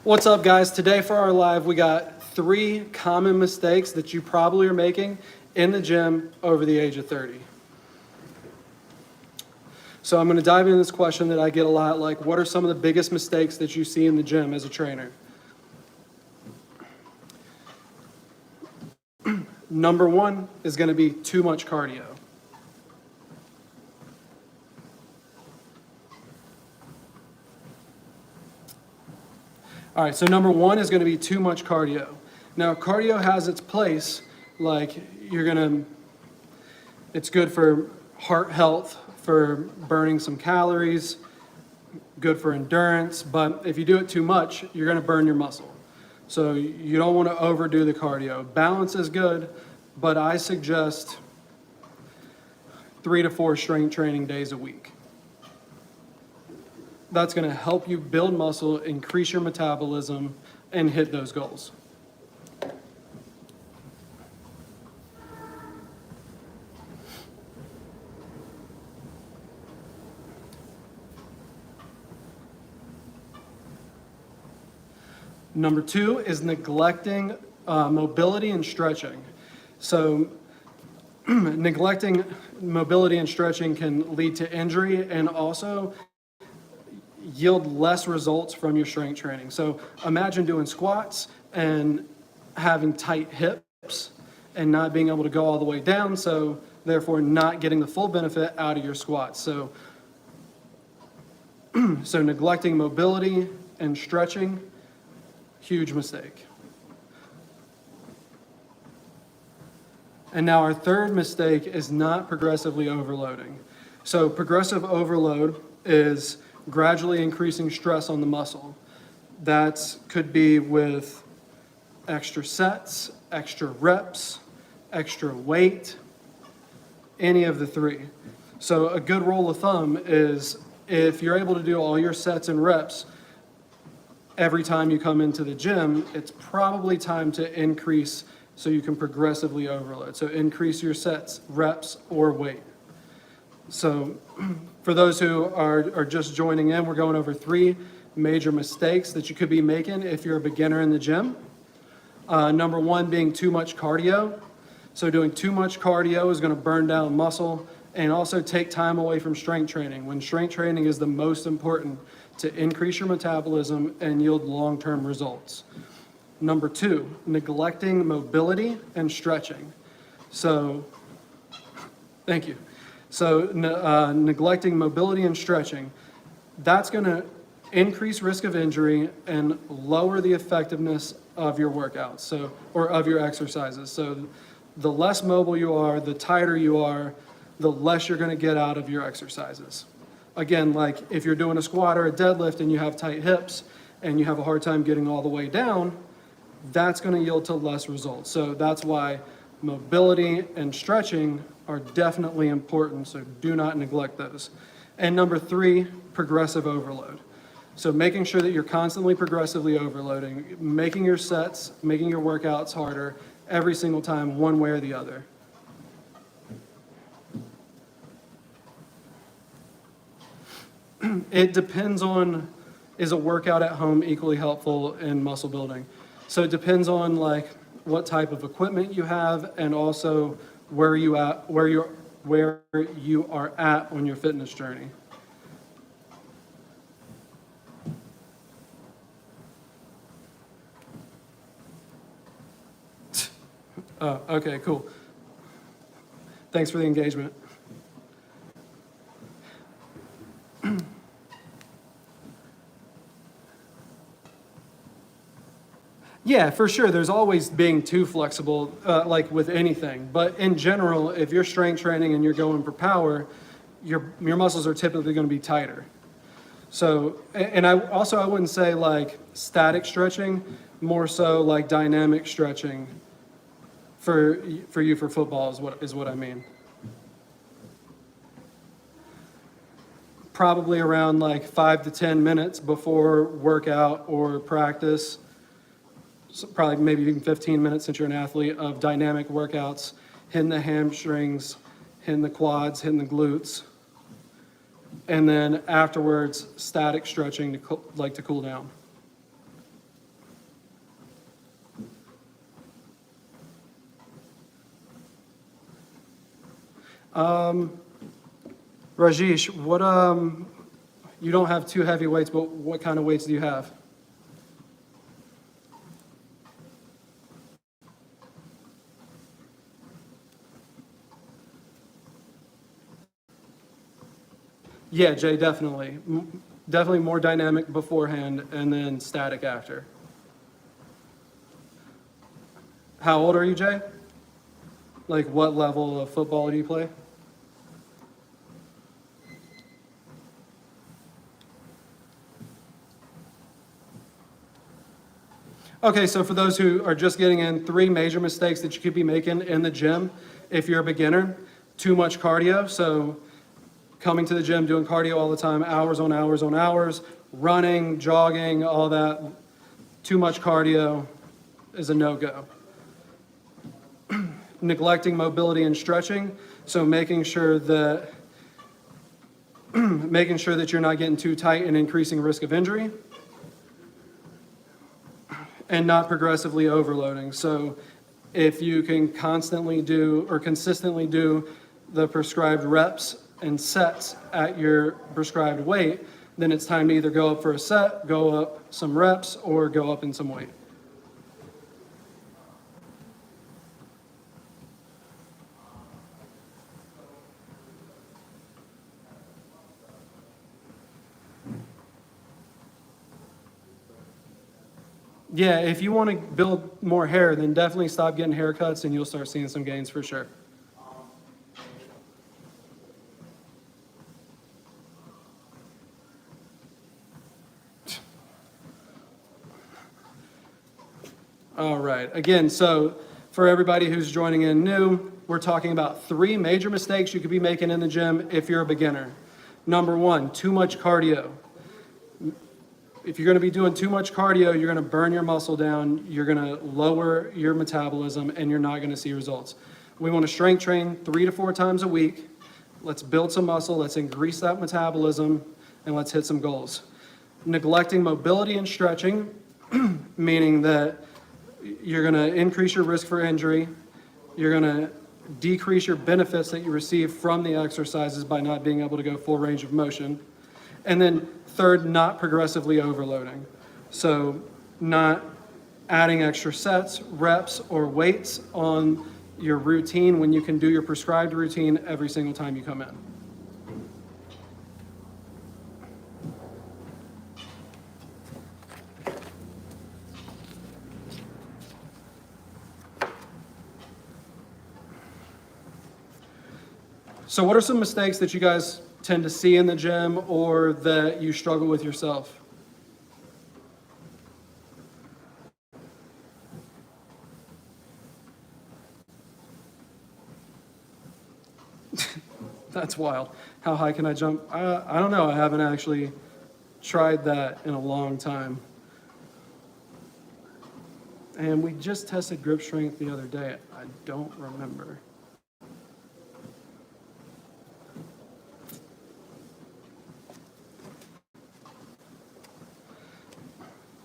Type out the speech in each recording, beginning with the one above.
What's up, guys? Today for our live, we got 3 common mistakes that you probably are making in the gym over the age of 30. So I'm going to dive into this question that I get a lot, like what are some of the biggest mistakes that you see in the gym as a trainer? Number 1 is going to be too much cardio. All right, so number 1 is going to be too much cardio. Now, cardio has its place, like it's good for heart health, for burning some calories, good for endurance, but if you do it too much, you're going to burn your muscle. So you don't want to overdo the cardio. Balance is good, but I suggest 3 to 4 strength training days a week. That's going to help you build muscle, increase your metabolism, and hit those goals. Number 2 is neglecting mobility and stretching. So neglecting mobility and stretching can lead to injury and also yield less results from your strength training. So imagine doing squats and having tight hips and not being able to go all the way down, so therefore not getting the full benefit out of your squats. So neglecting mobility and stretching, huge mistake. And now our third mistake is not progressively overloading. So progressive overload is gradually increasing stress on the muscle. That could be with extra sets, extra reps, extra weight, any of the 3. So a good rule of thumb is if you're able to do all your sets and reps every time you come into the gym, it's probably time to increase so you can progressively overload. So increase your sets, reps, or weight. So for those who are just joining in, we're going over 3 major mistakes that you could be making if you're a beginner in the gym. Number 1 being too much cardio. So doing too much cardio is going to burn down muscle and also take time away from strength training, when strength training is the most important to increase your metabolism and yield long-term results. Number 2, neglecting mobility and stretching. So, thank you. So neglecting mobility and stretching, that's going to increase risk of injury and lower the effectiveness of your workouts, or of your exercises. So the less mobile you are, the tighter you are, the less you're going to get out of your exercises. Again, like if you're doing a squat or a deadlift and you have tight hips and you have a hard time getting all the way down, that's going to yield to less results. So that's why mobility and stretching are definitely important, so do not neglect those. And number 3, progressive overload. So making sure that you're constantly progressively overloading, making your sets, making your workouts harder every single time, one way or the other. It depends on, is a workout at home equally helpful in muscle building? So it depends on like what type of equipment you have and also where you are at on your fitness journey. Oh, okay, cool. Thanks for the engagement. Yeah, for sure. There's always being too flexible, like with anything. But in general, if you're strength training and you're going for power, your muscles are typically going to be tighter. So, and I wouldn't say like static stretching, more so like dynamic stretching for football is what I mean. Probably around like 5 to 10 minutes before workout or practice. So probably maybe even 15 minutes since you're an athlete of dynamic workouts, hitting the hamstrings, hitting the quads, hitting the glutes. And then afterwards, static stretching to cool down. Rajesh, what, you don't have two heavy weights, but what kind of weights do you have? Yeah, Jay, definitely. Definitely more dynamic beforehand and then static after. How old are you, Jay? Like, what level of football do you play? Okay, so for those who are just getting in, 3 major mistakes that you could be making in the gym if you're a beginner. Too much cardio, so coming to the gym, doing cardio all the time, hours on hours on hours, running, jogging, all that. Too much cardio is a no-go. Neglecting mobility and stretching, so making sure that you're not getting too tight and increasing risk of injury. And not progressively overloading. So if you can constantly do or consistently do the prescribed reps and sets at your prescribed weight, then it's time to either go up for a set, go up some reps, or go up in some weight. Yeah, if you want to build more hair, then definitely stop getting haircuts and you'll start seeing some gains for sure. All right, again, so for everybody who's joining in new, we're talking about 3 major mistakes you could be making in the gym if you're a beginner. Number 1, too much cardio. If you're going to be doing too much cardio, you're going to burn your muscle down, you're going to lower your metabolism, and you're not going to see results. We want to strength train 3 to 4 times a week. Let's build some muscle, let's increase that metabolism, and let's hit some goals. Neglecting mobility and stretching, meaning that you're going to increase your risk for injury, you're going to decrease your benefits that you receive from the exercises by not being able to go full range of motion. And then 3rd, not progressively overloading. So not adding extra sets, reps, or weights on your routine when you can do your prescribed routine every single time you come in. So what are some mistakes that you guys tend to see in the gym or that you struggle with yourself? That's wild. How high can I jump? I don't know. I haven't actually tried that in a long time. And we just tested grip strength the other day. I don't remember.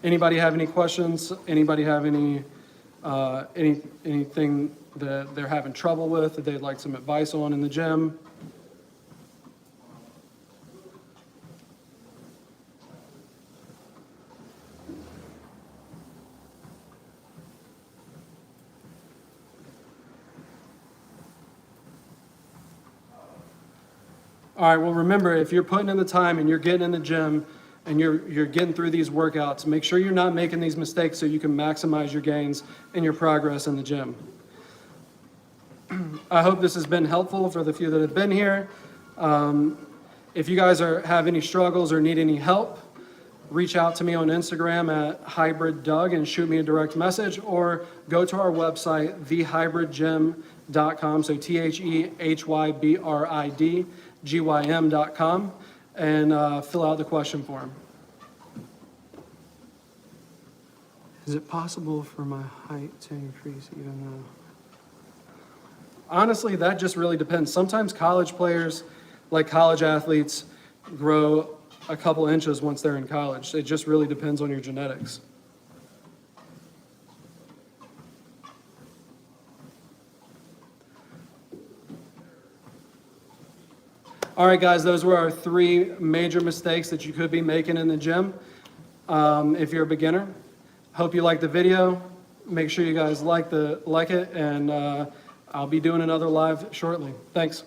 Anybody have any questions? Anybody have anything that they're having trouble with that they'd like some advice on in the gym? All right, well, remember, if you're putting in the time and you're getting in the gym and you're getting through these workouts, make sure you're not making these mistakes so you can maximize your gains and your progress in the gym. I hope this has been helpful for the few that have been here. If you guys have any struggles or need any help, reach out to me on Instagram at hybriddoug and shoot me a direct message, or go to our website, thehybridgym.com, so thehybridgym.com, and fill out the question form. Is it possible for my height to increase even though? Honestly, that just really depends. Sometimes college players, like college athletes, grow a couple inches once they're in college. It just really depends on your genetics. All right, guys, those were our 3 major mistakes that you could be making in the gym if you're a beginner. Hope you liked the video. Make sure you guys like it, and I'll be doing another live shortly. Thanks.